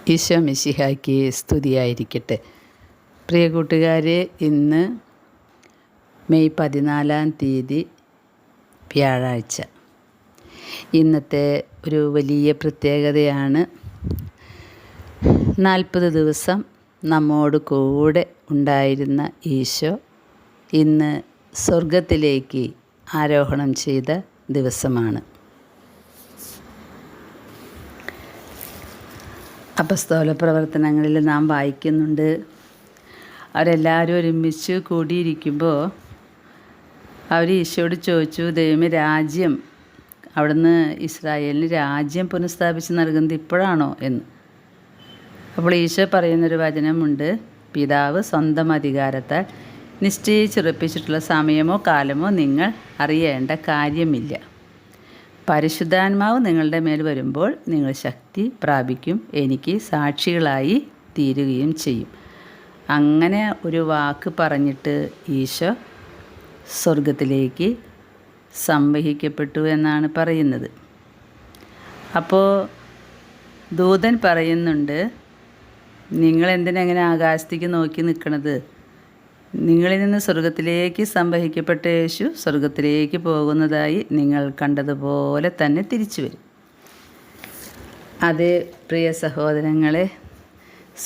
ഈശോ മിശിഹായ്ക്ക് സ്തുതിയായിരിക്കട്ടെ. പ്രിയ കൂട്ടുകാരെ, ഇന്ന് മെയ് 14 വ്യാഴാഴ്ച. ഇന്നത്തെ ഒരു വലിയ പ്രത്യേകതയാണ് 40 ദിവസം നമ്മോട് കൂടെ ഉണ്ടായിരുന്ന ഈശോ ഇന്ന് സ്വർഗത്തിലേക്ക് ആരോഹണം ചെയ്ത ദിവസമാണ്. അപ്പസ്തോല പ്രവർത്തനങ്ങളിൽ നാം വായിക്കുന്നുണ്ട്, അവരെല്ലാവരും ഒരുമിച്ച് കൂടിയിരിക്കുമ്പോൾ അവർ ഈശോയോട് ചോദിച്ചു, ദൈവമേ, രാജ്യം അവിടുന്ന് ഇസ്രായേലിന് രാജ്യം പുനഃസ്ഥാപിച്ച് നൽകുന്നത് ഇപ്പോഴാണോ എന്ന്. അപ്പോൾ ഈശോ പറയുന്നൊരു വചനമുണ്ട്, പിതാവ് സ്വന്തം അധികാരത്താൽ നിശ്ചയിച്ചുറപ്പിച്ചിട്ടുള്ള സമയമോ കാലമോ നിങ്ങൾ അറിയേണ്ട കാര്യമില്ല. പരിശുദ്ധാത്മാവ് നിങ്ങളുടെ മേൽ വരുമ്പോൾ നിങ്ങൾ ശക്തി പ്രാപിക്കും, എനിക്ക് സാക്ഷികളായി തീരുകയും ചെയ്യും. അങ്ങനെ ഒരു വാക്ക് പറഞ്ഞിട്ട് ഈശോ സ്വർഗത്തിലേക്ക് സംവഹിക്കപ്പെട്ടു എന്നാണ് പറയുന്നത്. അപ്പോൾ ദൂതൻ പറയുന്നുണ്ട്, നിങ്ങളെന്തിനങ്ങനെ ആകാശത്തേക്ക് നോക്കി നിൽക്കണത്? നിങ്ങളിൽ നിന്ന് സ്വർഗത്തിലേക്ക് സംവഹിക്കപ്പെട്ട യേശു സ്വർഗത്തിലേക്ക് പോകുന്നതായി നിങ്ങൾ കണ്ടതുപോലെ തന്നെ തിരിച്ചു വരും. അതേ പ്രിയ സഹോദരങ്ങളെ,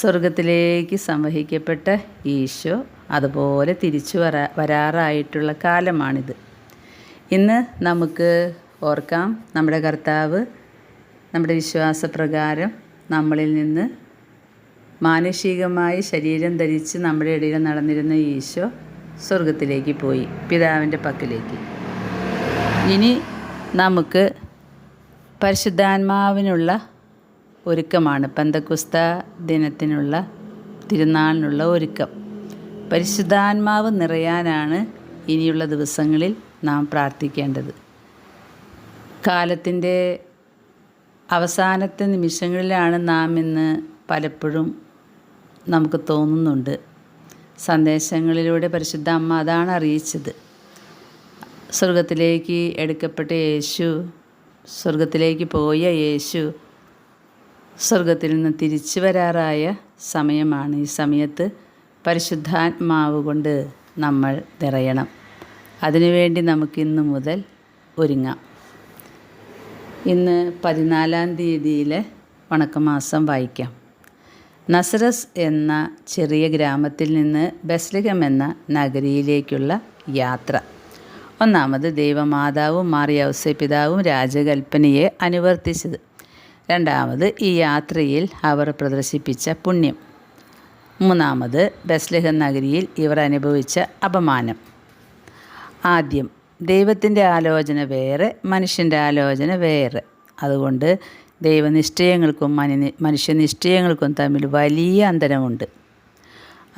സ്വർഗത്തിലേക്ക് സംവഹിക്കപ്പെട്ട ഈശോ അതുപോലെ തിരിച്ചു വരാറായിട്ടുള്ള കാലമാണിത്. ഇന്ന് നമുക്ക് ഓർക്കാം, നമ്മുടെ കർത്താവ് നമ്മുടെ വിശ്വാസപ്രകാരം നമ്മളിൽ നിന്ന് മാനുഷികമായി ശരീരം ധരിച്ച് നമ്മുടെ ഇടയിൽ നടന്നിരുന്ന ഈശോ സ്വർഗത്തിലേക്ക് പോയി, പിതാവിൻ്റെ പക്കലേക്ക്. ഇനി നമുക്ക് പരിശുദ്ധാത്മാവിനുള്ള ഒരുക്കമാണ്, പെന്തക്കോസ്ത ദിനത്തിനുള്ള തിരുനാളിനുള്ള ഒരുക്കം. പരിശുദ്ധാത്മാവ് നിറയാനാണ് ഇനിയുള്ള ദിവസങ്ങളിൽ നാം പ്രാർത്ഥിക്കേണ്ടത്. കാലത്തിൻ്റെ അവസാനത്തെ നിമിഷങ്ങളിലാണ് നാം ഇന്ന് പലപ്പോഴും നമുക്ക് തോന്നുന്നുണ്ട്. സന്ദേശങ്ങളിലൂടെ പരിശുദ്ധ അമ്മ അതാണ് അറിയിച്ചത്. സ്വർഗത്തിലേക്ക് എടുക്കപ്പെട്ട യേശു, സ്വർഗത്തിലേക്ക് പോയ യേശു സ്വർഗത്തിൽ നിന്ന് തിരിച്ചു വരാറായ സമയമാണ്. ഈ സമയത്ത് പരിശുദ്ധാത്മാവ് കൊണ്ട് നമ്മൾ നിറയണം. അതിനുവേണ്ടി നമുക്കിന്ന് മുതൽ ഒരുങ്ങാം. ഇന്ന് 14 വണക്കമാസം വായിക്കാം. നസറസ് എന്ന ചെറിയ ഗ്രാമത്തിൽ നിന്ന് ബെത്ലഹേം എന്ന നഗരിയിലേക്കുള്ള യാത്ര. ഒന്നാമത്, ദൈവമാതാവും മാർയൗസേപ്പിതാവും രാജകൽപ്പനയെ അനുവർത്തിച്ചത്. രണ്ടാമത്, ഈ യാത്രയിൽ അവർ പ്രദർശിപ്പിച്ച പുണ്യം. മൂന്നാമത്, ബെത്ലഹേം നഗരിയിൽ ഇവർ അനുഭവിച്ച അപമാനം. ആദ്യം, ദൈവത്തിൻ്റെ ആലോചന വേറെ, മനുഷ്യൻ്റെ ആലോചന വേറെ. അതുകൊണ്ട് ദൈവനിശ്ചയങ്ങൾക്കും മനുഷ്യനിശ്ചയങ്ങൾക്കും തമ്മിൽ വലിയ അന്തരമുണ്ട്.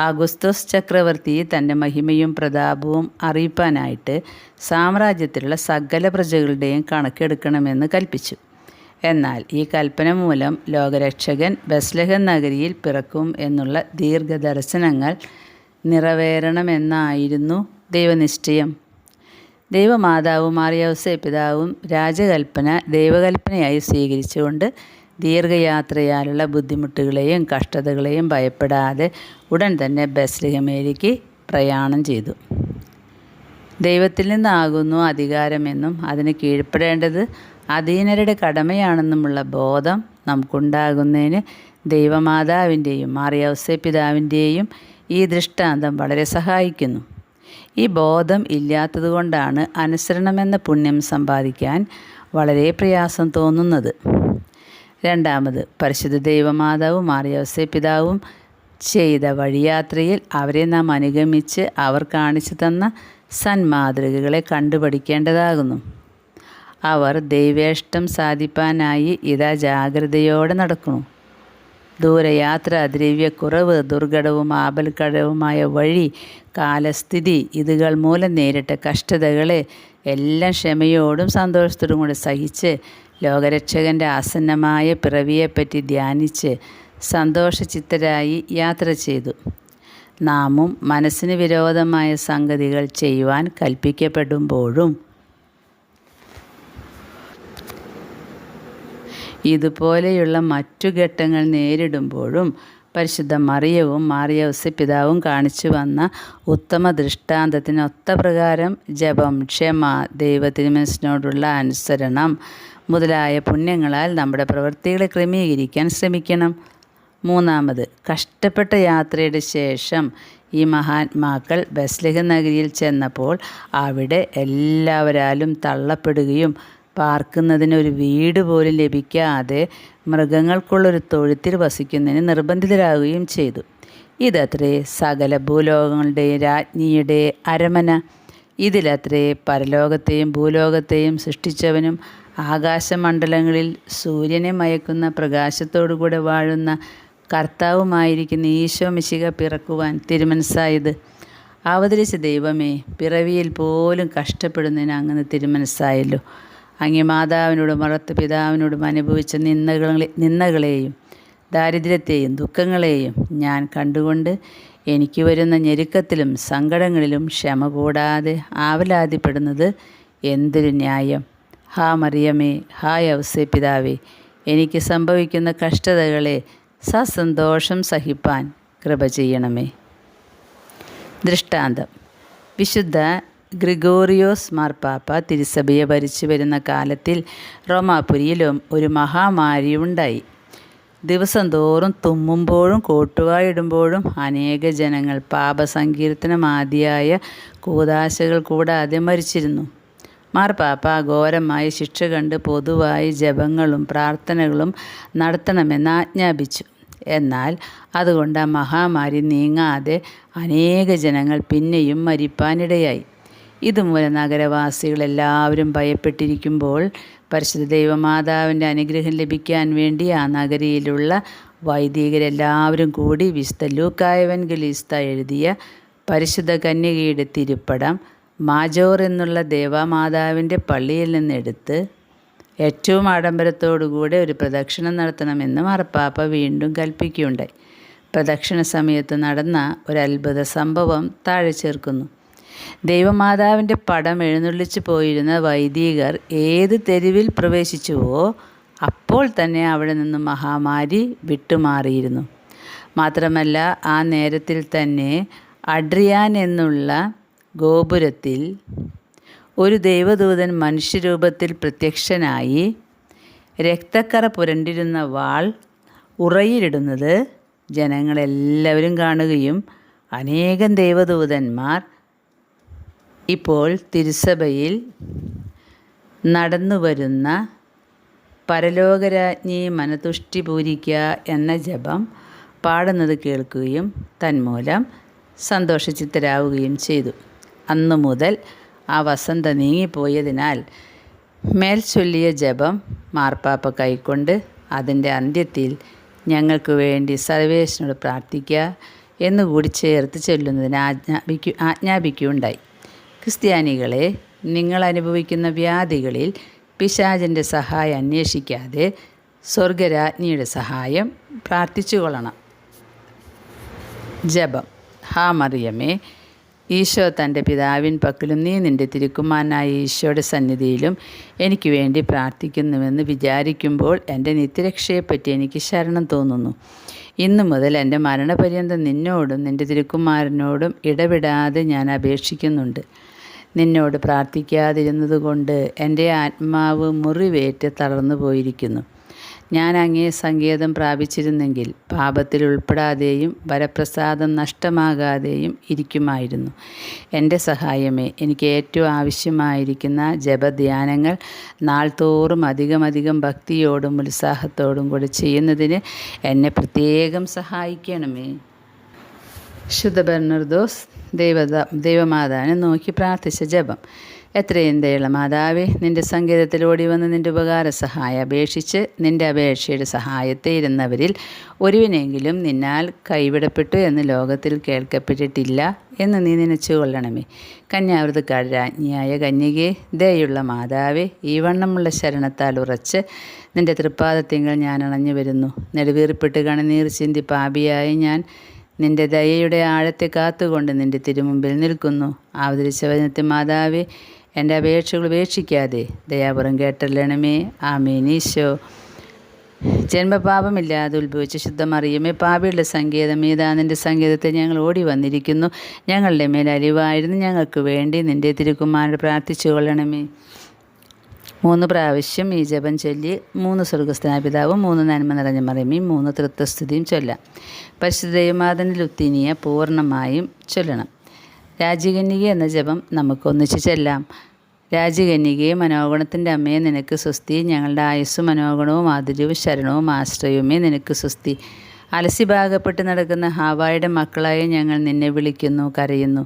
ആഗുസ്തോസ് ചക്രവർത്തി തൻ്റെ മഹിമയും പ്രതാപവും അറിയിപ്പാനായിട്ട് സാമ്രാജ്യത്തിലുള്ള സകല പ്രജകളുടെയും കണക്കെടുക്കണമെന്ന് കൽപ്പിച്ചു. എന്നാൽ ഈ കൽപ്പന മൂലം ലോകരക്ഷകൻ ബെത്ലഹേം നഗരിയിൽ പിറക്കും എന്നുള്ള ദീർഘദർശനങ്ങൾ നിറവേറണമെന്നായിരുന്നു ദൈവനിശ്ചയം. ദൈവമാതാവും മാർയൗസേപ്പിതാവും രാജകൽപ്പന ദൈവകൽപ്പനയായി സ്വീകരിച്ചുകൊണ്ട് ദീർഘയാത്രയാലുള്ള ബുദ്ധിമുട്ടുകളെയും കഷ്ടതകളെയും ഭയപ്പെടാതെ ഉടൻ തന്നെ ബെത്ലഹേമിലേക്ക് പ്രയാണം ചെയ്തു. ദൈവത്തിൽ നിന്നാകുന്നു അധികാരമെന്നും അതിന് കീഴ്പ്പെടേണ്ടത് അധീനരുടെ കടമയാണെന്നുമുള്ള ബോധം നമുക്കുണ്ടാകുന്നതിന് ദൈവമാതാവിൻ്റെയും മാർയൗസേപ്പിതാവിൻ്റെയും ഈ ദൃഷ്ടാന്തം വളരെ സഹായിക്കുന്നു. ഈ ബോധം ഇല്ലാത്തതുകൊണ്ടാണ് അനുസരണമെന്ന പുണ്യം സമ്പാദിക്കാൻ വളരെ പ്രയാസം തോന്നുന്നത്. രണ്ടാമത്, പരിശുദ്ധ ദൈവമാതാവും മാർയൗസേപ്പിതാവും ചെയ്ത വഴിയാത്രയിൽ അവരെ നാം അനുഗമിച്ച് അവർ കാണിച്ചു തന്ന സന്മാതൃകകളെ കണ്ടുപഠിക്കേണ്ടതാകുന്നു. അവർ ദൈവേഷ്ടം സാധിപ്പാനായി ഇതാ ജാഗ്രതയോടെ നടക്കുന്നു. ദൂരയാത്ര, ദ്രവ്യക്കുറവ്, ദുർഘടവും ആപൽക്കടവുമായ വഴി, കാലസ്ഥിതി, ഇതുകൾ മൂലം നേരിട്ട കഷ്ടതകളെ എല്ലാം ക്ഷമയോടും സന്തോഷത്തോടും കൂടി സഹിച്ച് ലോകരക്ഷകൻ്റെ ആസന്നമായ പിറവിയെപ്പറ്റി ധ്യാനിച്ച് സന്തോഷചിത്തരായി യാത്ര ചെയ്തു. നാമും മനസ്സിന് വിരോധമായ സംഗതികൾ ചെയ്യുവാൻ കൽപ്പിക്കപ്പെടുമ്പോഴും ഇതുപോലെയുള്ള മറ്റു ഘട്ടങ്ങൾ നേരിടുമ്പോഴും പരിശുദ്ധ മറിയവും മാറിയൗസേ പിതാവും കാണിച്ചു വന്ന ഉത്തമ ദൃഷ്ടാന്തത്തിനൊത്ത പ്രകാരം ജപം, ക്ഷമ, ദൈവത്തിരുമനസ്സിനോടുള്ള അനുസരണം മുതലായ പുണ്യങ്ങളാൽ നമ്മുടെ പ്രവൃത്തികളെ ക്രമീകരിക്കാൻ ശ്രമിക്കണം. മൂന്നാമത്, കഷ്ടപ്പെട്ട യാത്രയുടെ ശേഷം ഈ മഹാത്മാക്കൾ ബെത്ലഹേം നഗരിയിൽ ചെന്നപ്പോൾ അവിടെ എല്ലാവരാലും തള്ളപ്പെടുകയും പാർക്കുന്നതിന് ഒരു വീട് പോലും ലഭിക്കാതെ മൃഗങ്ങൾക്കുള്ളൊരു തൊഴുത്തിൽ വസിക്കുന്നതിന് നിർബന്ധിതരാകുകയും ചെയ്തു. ഇതത്രേ സകല ഭൂലോകങ്ങളുടെയും രാജ്ഞിയുടെ അരമന. ഇതിലത്രേ പരലോകത്തെയും ഭൂലോകത്തെയും സൃഷ്ടിച്ചവനും ആകാശമണ്ഡലങ്ങളിൽ സൂര്യനെ മയക്കുന്ന പ്രകാശത്തോടുകൂടെ വാഴുന്ന കർത്താവുമായിരിക്കുന്ന ഈശോ മിശിഹ പിറക്കുവാൻ തിരുമനസ്സായത്. അവതരിച്ച ദൈവമേ, പിറവിയിൽ പോലും കഷ്ടപ്പെടുന്നതിന് അങ്ങ് തിരുമനസ്സായല്ലോ. അങ്ങേ മാതാവിനോടും വളർത്ത പിതാവിനോടും അനുഭവിച്ച നിന്ദകളെയും ദാരിദ്ര്യത്തെയും ദുഃഖങ്ങളെയും ഞാൻ കണ്ടുകൊണ്ട് എനിക്ക് വരുന്ന ഞെരുക്കത്തിലും സങ്കടങ്ങളിലും ക്ഷമ കൂടാതെ ആവലാതിപ്പെടുന്നത് എന്തൊരു ന്യായം! ഹാ മറിയമേ, ഹാ യൗസേ പിതാവേ, എനിക്ക് സംഭവിക്കുന്ന കഷ്ടതകളെ സസന്തോഷം സഹിപ്പാൻ കൃപ ചെയ്യണമേ. ദൃഷ്ടാന്തം: വിശുദ്ധ ഗ്രിഗോറിയോസ് മാർപ്പാപ്പ തിരുസഭയെ ഭരിച്ചു വരുന്ന കാലത്തിൽ റോമാപുരിയിലും ഒരു മഹാമാരി ഉണ്ടായി. ദിവസം തോറും തുമ്മുമ്പോഴും കോട്ടുവായിടുമ്പോഴും അനേക ജനങ്ങൾ പാപസങ്കീർത്തനമാദിയായ കൂദാശകൾ കൂടാതെ മരിച്ചിരുന്നു. മാർപ്പാപ്പ ഘോരമായ ശിക്ഷ കണ്ട് പൊതുവായി ജപങ്ങളും പ്രാർത്ഥനകളും നടത്തണമെന്ന് ആജ്ഞാപിച്ചു. എന്നാൽ അതുകൊണ്ട് ആ മഹാമാരി നീങ്ങാതെ അനേക ജനങ്ങൾ പിന്നെയും മരിപ്പാനിടയായി. ഇതുമൂലം നഗരവാസികളെല്ലാവരും ഭയപ്പെട്ടിരിക്കുമ്പോൾ പരിശുദ്ധ ദൈവമാതാവിൻ്റെ അനുഗ്രഹം ലഭിക്കാൻ വേണ്ടി ആ നഗരിയിലുള്ള വൈദികരെല്ലാവരും കൂടി വിശുദ്ധ ലൂക്കാ എവൻഗലിസ്ത എഴുതിയ പരിശുദ്ധ കന്യകയുടെ തിരുപ്പടം മാജോർ എന്നുള്ള ദേവമാതാവിൻ്റെ പള്ളിയിൽ നിന്നെടുത്ത് ഏറ്റവും ആഡംബരത്തോടുകൂടെ ഒരു പ്രദക്ഷിണം നടത്തണമെന്ന് മാർപ്പാപ്പ വീണ്ടും കൽപ്പിക്കുകയുണ്ടായി. പ്രദക്ഷിണ സമയത്ത് നടന്ന ഒരു അത്ഭുത സംഭവം താഴെ ചേർക്കുന്നു. ദൈവമാതാവിൻ്റെ പടം എഴുന്നള്ളിച്ചു പോയിരുന്ന വൈദികർ ഏത് തെരുവിൽ പ്രവേശിച്ചുവോ അപ്പോൾ തന്നെ അവിടെ നിന്നും മഹാമാരി വിട്ടുമാറിയിരുന്നു. മാത്രമല്ല, ആ നേരത്തിൽ തന്നെ അഡ്രിയാൻ എന്നുള്ള ഗോപുരത്തിൽ ഒരു ദൈവദൂതൻ മനുഷ്യരൂപത്തിൽ പ്രത്യക്ഷനായി രക്തക്കറ പുരണ്ടിരുന്ന വാൾ ഉറയിലിടുന്നത് ജനങ്ങളെല്ലാവരും കാണുകയും അനേകം ദൈവദൂതന്മാർ ഇപ്പോൾ തിരുസഭയിൽ നടന്നു വരുന്ന പരലോകരാജ്ഞി മനതുഷ്ടി പൂരിക്കുക എന്ന ജപം പാടുന്നത് കേൾക്കുകയും തന്മൂലം സന്തോഷചിത്തരാവുകയും ചെയ്തു. അന്നു മുതൽ ആ വസന്ത നീങ്ങിപ്പോയതിനാൽ മേൽ ചൊല്ലിയ ജപം മാർപ്പാപ്പ കൈക്കൊണ്ട് അതിൻ്റെ അന്ത്യത്തിൽ ഞങ്ങൾക്ക് വേണ്ടി സർവേശ്വരനോട് പ്രാർത്ഥിക്കുക എന്നുകൂടി ചേർത്ത് ചൊല്ലുന്നതിന് ആജ്ഞാപിക്കുകയുണ്ടായി. ക്രിസ്ത്യാനികളെ, നിങ്ങൾ അനുഭവിക്കുന്ന വ്യാധികളിൽ പിശാചിൻ്റെ സഹായം അന്വേഷിക്കാതെ സ്വർഗരാജ്ഞിയുടെ സഹായം പ്രാർത്ഥിച്ചുകൊള്ളണം. ജപം: ഹാ മറിയമേ, ഈശോ തൻ്റെ പിതാവിൻ പക്കലും നീ നിൻ്റെ തിരുക്കുമാരനായ ഈശോയുടെ സന്നിധിയിലും എനിക്ക് വേണ്ടി പ്രാർത്ഥിക്കുന്നുവെന്ന് വിചാരിക്കുമ്പോൾ എൻ്റെ നിത്യരക്ഷയെപ്പറ്റി എനിക്ക് ശരണം തോന്നുന്നു. ഇന്നു മുതൽ എൻ്റെ മരണപര്യന്തം നിന്നോടും നിൻ്റെ തിരുക്കുമാരനോടും ഇടവിടാതെ ഞാൻ അപേക്ഷിക്കുന്നുണ്ട്. നിന്നോട് പ്രാർത്ഥിക്കാതിരുന്നതുകൊണ്ട് എൻ്റെ ആത്മാവ് മുറിവേറ്റ് തളർന്നു പോയിരിക്കുന്നു. ഞാൻ അങ്ങേ സങ്കേതം പ്രാപിച്ചിരുന്നെങ്കിൽ പാപത്തിൽ ഉൾപ്പെടാതെയും വരപ്രസാദം നഷ്ടമാകാതെയും ഇരിക്കുമായിരുന്നു. എൻ്റെ സഹായമേ, എനിക്ക് ഏറ്റവും ആവശ്യമായിരിക്കുന്ന ജപധ്യാനങ്ങൾ നാൾതോറും അധികം ഭക്തിയോടും ഉത്സാഹത്തോടും കൂടി ചെയ്യുന്നതിന് എന്നെ പ്രത്യേകം സഹായിക്കണമേ. ശുദ്ധ ബെർണർദോസ് ദൈവമാതാവിനെ നോക്കി പ്രാർത്ഥിച്ച ജപം: എത്രയും ദയുള്ള മാതാവേ, നിൻ്റെ സങ്കേതത്തിൽ ഓടി വന്ന് നിൻ്റെ ഉപകാര സഹായം അപേക്ഷിച്ച് നിൻ്റെ അപേക്ഷയുടെ സഹായത്തെ ഇരുന്നവരിൽ ഒരുവിനെങ്കിലും നിന്നാൽ കൈവിടപ്പെട്ടു എന്ന് ലോകത്തിൽ കേൾക്കപ്പെട്ടിട്ടില്ല എന്ന് നീ നനച്ചുകൊള്ളണമേ. കന്യാവൃതക്കാട് രാജ്ഞിയായ കന്യകേ, ദയുള്ള മാതാവേ, ഈ വണ്ണമുള്ള ശരണത്താൽ ഉറച്ച് നിൻ്റെ തൃപ്പാദത്തിങ്കൽ ഞാൻ അണഞ്ഞു വരുന്നു. നെടുവീർപ്പിട്ട് കണ്ണുനീർ ചിന്തി പാപിയായി ഞാൻ നിൻ്റെ ദയയുടെ ആഴത്തെ കാത്തുകൊണ്ട് നിൻ്റെ തിരുമുമ്പിൽ നിൽക്കുന്നു. അവതരിച്ച വചനത്തെ മാതാവേ, എൻ്റെ അപേക്ഷകൾ ഉപേക്ഷിക്കാതെ ദയാപുറം കേട്ടല്ലണമേ. ആമേൻ. ഈശോ ജന്മപാപമില്ലാതെ ഉത്ഭവിച്ച ശുദ്ധമറിയമേ, പാപികളുടെ സങ്കേതമേ, ഇതാ നിൻ്റെ സങ്കേതത്തെ ഞങ്ങൾ ഓടി വന്നിരിക്കുന്നു. ഞങ്ങളുടെ മേൽ അലിവായിരുന്നു ഞങ്ങൾക്ക് വേണ്ടി നിൻ്റെ തിരുക്കുമാരനോട് പ്രാർത്ഥിച്ചു കൊള്ളണമേ. 3 പ്രാവശ്യം ഈ ജപം ചൊല്ലി 3 സ്വർഗസ്ഥനായ പിതാവും 3 നന്മ നിറഞ്ഞ മറിയമേയും 3 തൃത്വസ്തുതിയും ചൊല്ലാം. പരിശുദ്ധ ദൈവമാതാവിൻ്റെ ലുത്തിനിയ പൂർണ്ണമായും ചൊല്ലണം. രാജകന്യക എന്ന ജപം നമുക്കൊന്നിച്ച് ചെല്ലാം. രാജകന്യകയെ, മനോഗുണത്തിൻ്റെ അമ്മയെ, നിനക്ക് സ്വസ്തി. ഞങ്ങളുടെ ആയുസ്സും മനോഗുണവും ആതിര്യവും ശരണവും ആശ്രയവുമേ നിനക്ക് സ്വസ്തി. അലസിഭാഗപ്പെട്ട് നടക്കുന്ന ഹാവായുടെ മക്കളായ ഞങ്ങൾ നിന്നെ വിളിക്കുന്നു, കരയുന്നു.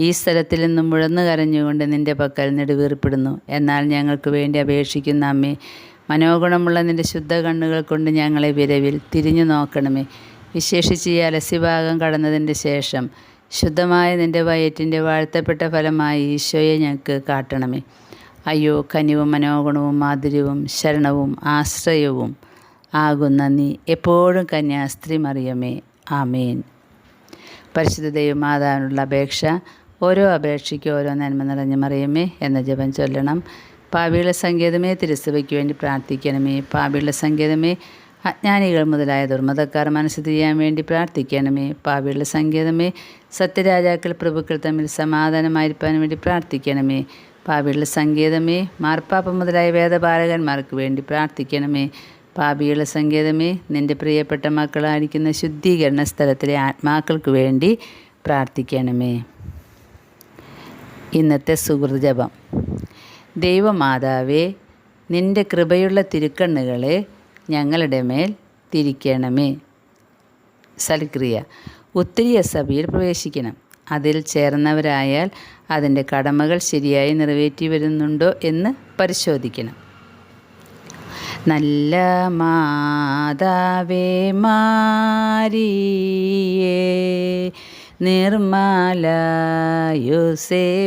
ഈ സ്ഥലത്തിൽ നിന്നും മുഴന്നു കരഞ്ഞുകൊണ്ട് നിൻ്റെ പക്കൽ നെടുവീർപ്പിടുന്നു. എന്നാൽ ഞങ്ങൾക്ക് വേണ്ടി അപേക്ഷിക്കുന്ന അമ്മേ, മനോഗുണമുള്ള നിൻ്റെ ശുദ്ധ കണ്ണുകൾ കൊണ്ട് ഞങ്ങളെ വിരവിൽ തിരിഞ്ഞു നോക്കണമേ. വിശേഷിച്ച് ഈ അലസിഭാഗം കടന്നതിൻ്റെ ശേഷം ശുദ്ധമായ നിൻ്റെ വയറ്റിൻ്റെ വാഴ്ത്തപ്പെട്ട ഫലമായി ഈശോയെ ഞങ്ങൾക്ക് കാട്ടണമേ. അയ്യോ, കനിവും മനോഗുണവും മാധുര്യവും ശരണവും ആശ്രയവും ആകുന്ന നീ എപ്പോഴും കന്യാസ്ത്രീ മറിയമേ, ആമേൻ. പരിശുദ്ധ ദൈവമാതാവിനുള്ള അപേക്ഷ. ഓരോ അപേക്ഷയ്ക്ക് ഓരോ നന്മ നിറഞ്ഞ മറിയമേ എന്ന ജപം ചൊല്ലണം. പാപികളുടെ സങ്കേതമേ, തിരുസഭയ്ക്ക് വേണ്ടി പ്രാർത്ഥിക്കണമേ. പാപികളുടെ സങ്കേതമേ, അജ്ഞാനികൾ മുതലായ ദുർമതക്കാർ മനസ്സ് തിരിയാൻ വേണ്ടി പ്രാർത്ഥിക്കണമേ. പാപികളുടെ സങ്കേതമേ, സത്യരാജാക്കൾ പ്രഭുക്കൾ തമ്മിൽ സമാധാനമായിരിക്കാൻ വേണ്ടി പ്രാർത്ഥിക്കണമേ. പാപികളുടെ സങ്കേതമേ, മാർപ്പാപ്പ മുതലായ വേദപാലകന്മാർക്ക് വേണ്ടി പ്രാർത്ഥിക്കണമേ. പാപികളുടെ സങ്കേതമേ, നിൻ്റെ പ്രിയപ്പെട്ട മക്കളായിരിക്കുന്ന ശുദ്ധീകരണ സ്ഥലത്തിലെ ആത്മാക്കൾക്ക് വേണ്ടി പ്രാർത്ഥിക്കണമേ. ഇന്നത്തെ സുഹൃത് ജപം. ദൈവമാതാവേ, നിൻ്റെ കൃപയുള്ള തിരുക്കണ്ണുകളെ ഞങ്ങളുടെ മേൽ തിരിക്കണമേ. സൽക്രിയ. ഉത്തരീയ സഭയിൽ പ്രവേശിക്കണം. അതിൽ ചേർന്നവരായാൽ അതിൻ്റെ കടമകൾ ശരിയായി നിറവേറ്റി വരുന്നുണ്ടോ എന്ന് പരിശോധിക്കണം. നല്ല മാതാവേ മാരിയേ, നിർമ്മല യോസേപ്പിതാവേ,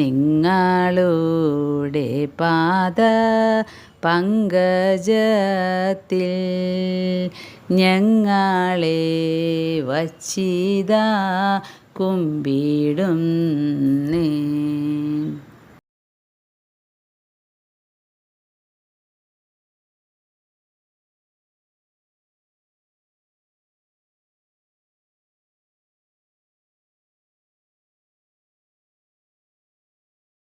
നിങ്ങളുടെ പാദ പങ്കജത്തിൽ ഞങ്ങളെ വച്ചിതാ കുമ്പിടുന്നേ.